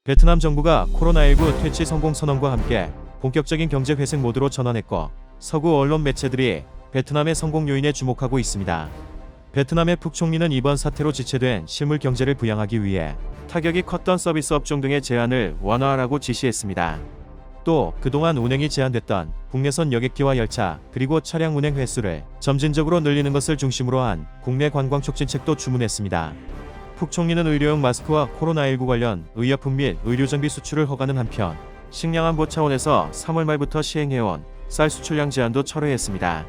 베트남 정부가 코로나19 퇴치 성공 선언과 함께 본격적인 경제 회생 모드로 전환했고, 서구 언론 매체들이 베트남의 성공 요인에 주목하고 있습니다. 베트남의 푹 총리는 이번 사태로 지체된 실물 경제를 부양하기 위해 타격이 컸던 서비스 업종 등의 제한을 완화하라고 지시했습니다. 또 그동안 운행이 제한됐던 국내선 여객기와 열차 그리고 차량 운행 횟수를 점진적으로 늘리는 것을 중심으로 한 국내 관광 촉진책도 주문했습니다. 푹 총리는 의료용 마스크와 코로나19 관련 의약품 및 의료정비 수출을 허가는 한편, 식량안보 차원에서 3월 말부터 시행해온 쌀 수출량 제한도 철회했습니다.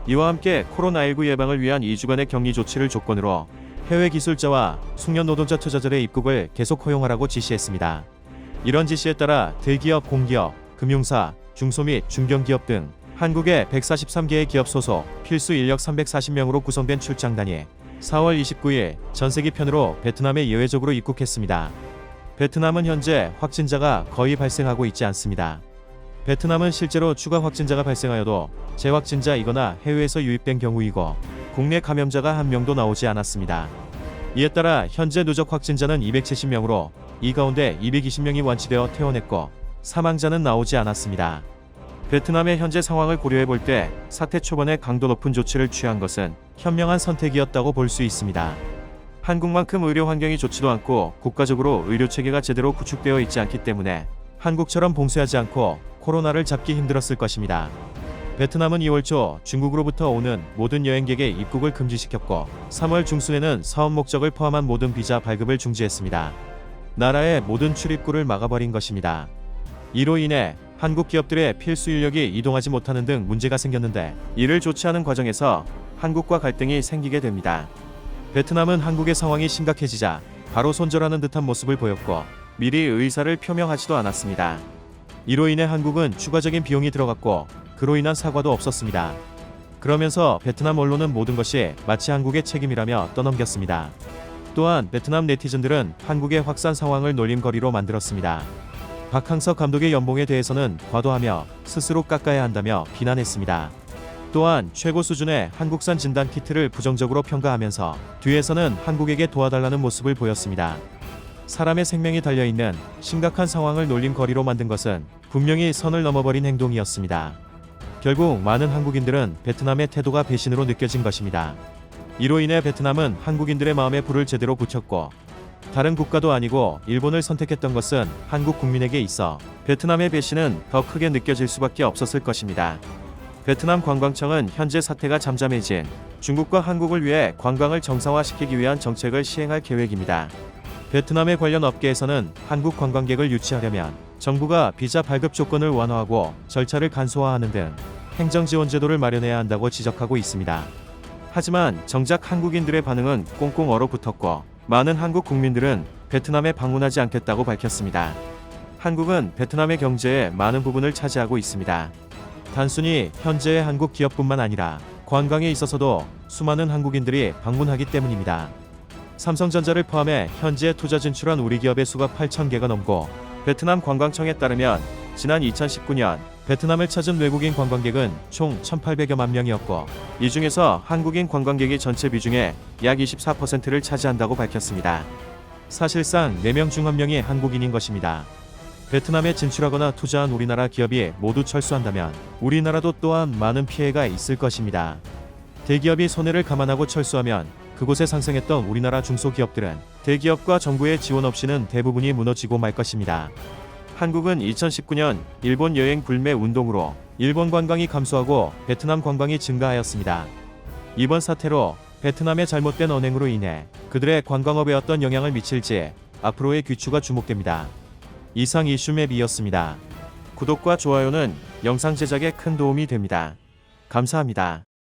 이와 함께 코로나19 예방을 위한 2주간의 격리 조치를 조건으로 해외 기술자와 숙련 노동자 투자자들의 입국을 계속 허용하라고 지시했습니다. 이런 지시에 따라 대기업, 공기업, 금융사, 중소 및 중견기업 등 한국의 143개의 기업 소속 필수 인력 340명으로 구성된 출장단이 4월 29일 전세기 편으로 베트남에 예외적으로 입국했습니다. 베트남은 현재 확진자가 거의 발생하고 있지 않습니다. 베트남은 실제로 추가 확진자가 발생하여도 재확진자이거나 해외에서 유입된 경우이고, 국내 감염자가 한 명도 나오지 않았습니다. 이에 따라 현재 누적 확진자는 270명으로 이 가운데 220명이 완치되어 퇴원했고, 사망자는 나오지 않았습니다. 베트남의 현재 상황을 고려해 볼 때 사태 초반에 강도 높은 조치를 취한 것은 현명한 선택이었다고 볼 수 있습니다. 한국만큼 의료 환경이 좋지도 않고 국가적으로 의료 체계가 제대로 구축되어 있지 않기 때문에 한국처럼 봉쇄하지 않고 코로나를 잡기 힘들었을 것입니다. 베트남은 2월 초 중국으로부터 오는 모든 여행객의 입국을 금지시켰고, 3월 중순에는 사업 목적을 포함한 모든 비자 발급을 중지했습니다. 나라의 모든 출입구를 막아버린 것입니다. 이로 인해 한국 기업들의 필수 인력이 이동하지 못하는 등 문제가 생겼는데, 이를 조치하는 과정에서 한국과 갈등이 생기게 됩니다. 베트남은 한국의 상황이 심각해지자 바로 손절하는 듯한 모습을 보였고, 미리 의사를 표명하지도 않았습니다. 이로 인해 한국은 추가적인 비용이 들어갔고, 그로 인한 사과도 없었습니다. 그러면서 베트남 언론은 모든 것이 마치 한국의 책임이라며 떠넘겼습니다. 또한 베트남 네티즌들은 한국의 확산 상황을 놀림거리로 만들었습니다. 박항서 감독의 연봉에 대해서는 과도하며 스스로 깎아야 한다며 비난했습니다. 또한 최고 수준의 한국산 진단 키트를 부정적으로 평가하면서 뒤에서는 한국에게 도와달라는 모습을 보였습니다. 사람의 생명이 달려있는 심각한 상황을 놀림거리로 만든 것은 분명히 선을 넘어버린 행동이었습니다. 결국 많은 한국인들은 베트남의 태도가 배신으로 느껴진 것입니다. 이로 인해 베트남은 한국인들의 마음에 불을 제대로 붙였고, 다른 국가도 아니고 일본을 선택했던 것은 한국 국민에게 있어 베트남의 배신은 더 크게 느껴질 수밖에 없었을 것입니다. 베트남 관광청은 현재 사태가 잠잠해진 중국과 한국을 위해 관광을 정상화시키기 위한 정책을 시행할 계획입니다. 베트남의 관련 업계에서는 한국 관광객을 유치하려면 정부가 비자 발급 조건을 완화하고 절차를 간소화하는 등 행정지원 제도를 마련해야 한다고 지적하고 있습니다. 하지만 정작 한국인들의 반응은 꽁꽁 얼어붙었고, 많은 한국 국민들은 베트남에 방문하지 않겠다고 밝혔습니다. 한국은 베트남의 경제의 많은 부분을 차지하고 있습니다. 단순히 현재의 한국 기업뿐만 아니라 관광에 있어서도 수많은 한국인들이 방문하기 때문입니다. 삼성전자를 포함해 현재 투자 진출한 우리 기업의 수가 8,000개가 넘고, 베트남 관광청에 따르면 지난 2019년 베트남을 찾은 외국인 관광객은 총 1,800여만 명이었고, 이 중에서 한국인 관광객이 전체 비중의 약 24%를 차지한다고 밝혔습니다. 사실상 4명 중 1명이 한국인인 것입니다. 베트남에 진출하거나 투자한 우리나라 기업이 모두 철수한다면 우리나라도 또한 많은 피해가 있을 것입니다. 대기업이 손해를 감안하고 철수하면 그곳에 상생했던 우리나라 중소기업들은 대기업과 정부의 지원 없이는 대부분이 무너지고 말 것입니다. 한국은 2019년 일본 여행 불매 운동으로 일본 관광이 감소하고 베트남 관광이 증가하였습니다. 이번 사태로 베트남의 잘못된 언행으로 인해 그들의 관광업에 어떤 영향을 미칠지 앞으로의 귀추가 주목됩니다. 이상 이슈맵이었습니다. 구독과 좋아요는 영상 제작에 큰 도움이 됩니다. 감사합니다.